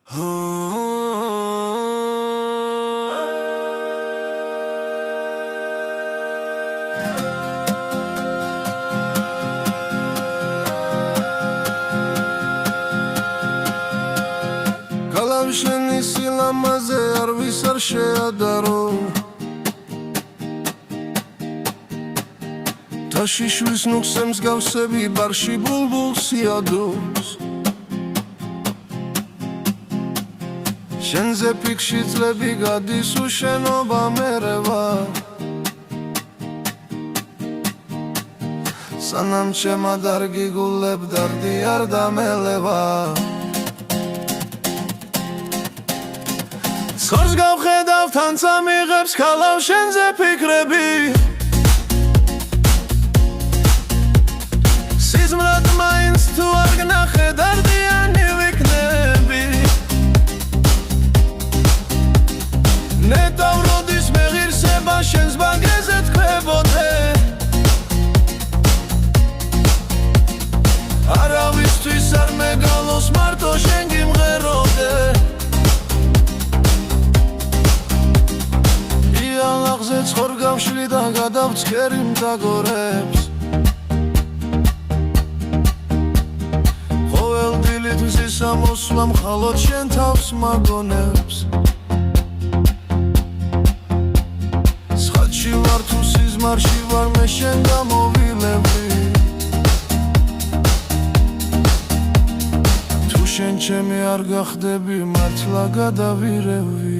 Kalавშენი სილამაზე არ ვის არ შეადარო თაშიშვის ნუხზე მსგავსები ბარში ბულბულს იადოს შენზე ფიქში წლები გადის უშენობა მერევა სანამ ჩემა დარგი გულებ დარდი არ დამელევა ხორს გავხედავ თან წამიღებს ქალავ შენზე ფიქრები სიზმრად მაინც თუ არ გნახე დარდიანი ვიქნები ნეტავ როდის მეღირსება შენს ბაგეზე თქვებოდე არავისთვის არ მეგალოს მარტო შენ გიმღეროდე ხორ გავშლი და გადავწერი მძაგორებს ყოველ დილით მზისა მოსვლა მხოლოდ შენ თავს მაგონებს ცხადში ვარ თუ სიზმარში ვარ მე შენ გამოვილები თუ შენ ჩემი არ გახდები მართლა გადავირევი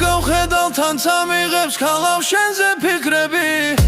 ხავ ხედავ თან წამიღებს ქალავ შენზე ფიქრები